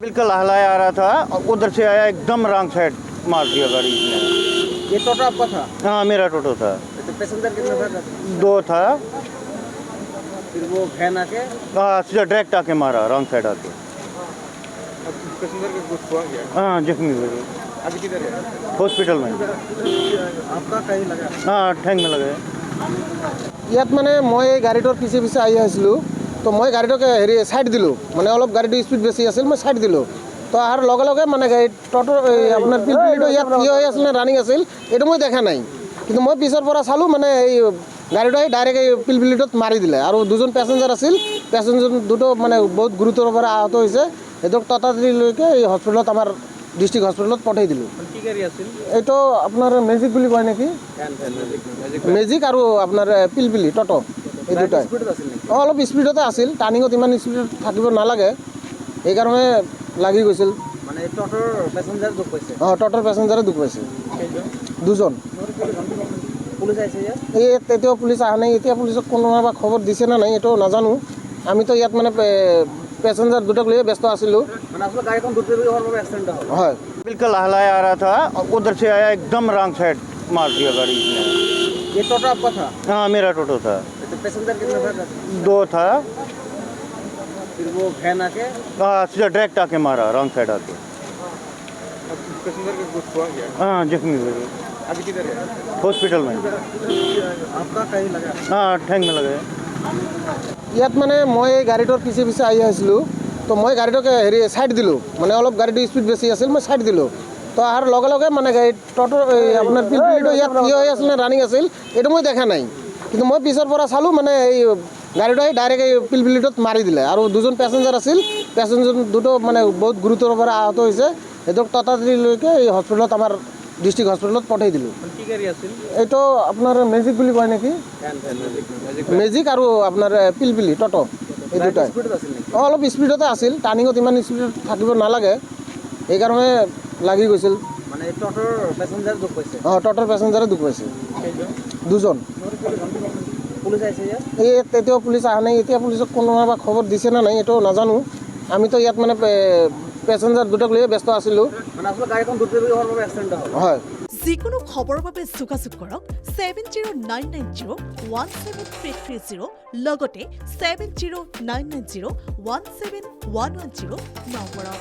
बिल्कुल हलाया आ रहा था, उधर से आया एकदम रॉन्ग साइड मार दिया गाड़ी ने। ये टोटो आपका था? हाँ मेरा टोटो था। तो पैसेंजर कितना था? 2 था। फिर वो वैन आके हाँ सीधा डायरेक्ट आके मारा, रॉन्ग साइड आके। पैसेंजर के कुछ हुआ क्या? हाँ जख्मी हुए, अभी किधर है? हॉस्पिटल में। आपका कहीं लगा? हाँ ठेंग में लगे। ইয়াত মানে মই এই গাড়ীটোৰ পিছে পিছে আহি আছিলোঁ, তো মই গাড়ীটোকে ছাইড দিলোঁ, মানে অলপ গাড়ীটো স্পীড বেছি আছিল, মই ছাইড দিলোঁ। তো অহাৰ লগে লগে মানে গাড়ী টটোৰ আপোনাৰ পিলপিলিটো ইয়াত থিয় হৈ আছিল নে ৰানিং আছিল এইটো মই দেখা নাই, কিন্তু মই পিছৰ পৰা চালোঁ মানে এই গাড়ীটো আহি ডাইৰেক্ট এই পিলপিলিটোত মাৰি দিলে। আৰু দুজন পেচেঞ্জাৰ আছিল, পেচেঞ্জাৰ দুটো মানে বহুত গুৰুতৰ পৰা আহত হৈছে। সিহঁতক ততাতৰিলৈকে এই হস্পিটেলত আমাৰ ডিষ্ট্ৰিক্ট হস্পিটেলত পঠাই দিলোঁ। কি গাড়ী আছিল? এইটো আপোনাৰ মেজিক বুলি কয় নেকি, মেজিক আৰু আপোনাৰ পিলপিলি টটো, এই দুটাই। অঁ অলপ স্পীডতে আছিল, টাৰ্ণিঙত ইমান স্পীডত থাকিব নালাগে, সেইকাৰণে লাগি গৈছিল। মানে টটোৰ পেচেঞ্জাৰ দুখ পাইছে? অঁ টটোৰ পেচেঞ্জাৰে দুখ পাইছে, দুজন। পুলিচ আহিছে ইয়াত? এই এতিয়াও পুলিচ অহা নাই, এতিয়া পুলিচক কোনোবা খবৰ দিছে নে নাই এইটো নাজানো। আমিতো ইয়াত মানে পেচেঞ্জাৰ দুটাক লৈয়ে ব্যস্ত আছিলোঁ। মানে আপোনাৰ গাড়ীখন দুৰ্ঘটনা হোৱাৰ বাবে এক্সিডেণ্ট হ'ল? হয় बिल्कुल हलाया आ रहा था, उधर से आया एकदम रॉन्ग साइड मार दिया गाड़ी ने। ये टोटो आपका था? हाँ मेरा टोटो था। तो पैसेंजर कितना था? 2 था। फिर वो वैन आके हाँ सीधा डायरेक्ट आके मारा, रॉन्ग साइड आके। पैसेंजर के कुछ हुआ क्या? हाँ जख्मी हुए, अभी किधर है? हॉस्पिटल में। आपका कहीं लगा? हाँ ठेंग में लगे। ইয়াত মানে মই এই গাড়ীটোৰ পিছে পিছে আহি আছিলোঁ, তো মই গাড়ীটোকে ছাইড দিলোঁ, মানে অলপ গাড়ীটো স্পীড বেছি আছিল, মই ছাইড দিলোঁ। তো অহাৰ লগে লগে মানে গাড়ী টটোৰ আপোনাৰ পিলপিলিটো ইয়াত থিয় হৈ আছিল নে ৰানিং আছিল এইটো মই দেখা নাই, কিন্তু মই পিছৰ পৰা চালোঁ মানে এই গাড়ীটো আহি ডাইৰেক্ট এই পিলপিলিটোত মাৰি দিলে। আৰু দুজন পেচেঞ্জাৰ আছিল, পেচেঞ্জাৰ দুটো মানে বহুত গুৰুতৰ পৰা আহত হৈছে। সিহঁতক ততাতৰিলৈকে এই হস্পিটেলত আমাৰ ডিষ্ট্ৰিক্ট হস্পিটেলত পঠাই দিলোঁ। কি গাড়ী আছিল? এইটো আপোনাৰ মেজিক বুলি কয় নেকি, মেজিক আৰু আপোনাৰ পিলপিলি টটো, এই দুটাই। স্পীডত আছিল নেকি? অঁ অলপ স্পীডতে আছিল, টাৰ্ণিঙত ইমান স্পীডত থাকিব নালাগে, সেইকাৰণে লাগি গৈছিল। মানে টটোৰ পেচেঞ্জাৰ দুখ পাইছে? অঁ টটোৰ পেচেঞ্জাৰে দুখ পাইছে, দুজন। পুলিচ আহিছে ইয়াত? এই এতিয়াও পুলিচ অহা নাই, এতিয়া পুলিচক কোনোবা খবৰ দিছে নে নাই এইটো নাজানো। আমিতো ইয়াত মানে পেচেঞ্জাৰ দুটাক লৈয়ে ব্যস্ত আছিলোঁ। মানে আপোনাৰ গাড়ীখন দুৰ্ঘটনা হোৱাৰ বাবে এক্সিডেণ্ট হ'ল? হয়। যিকোনো খবৰৰ বাবে যোগাযোগ কৰক 7099017330 লগতে 7099017110 নম্বৰত।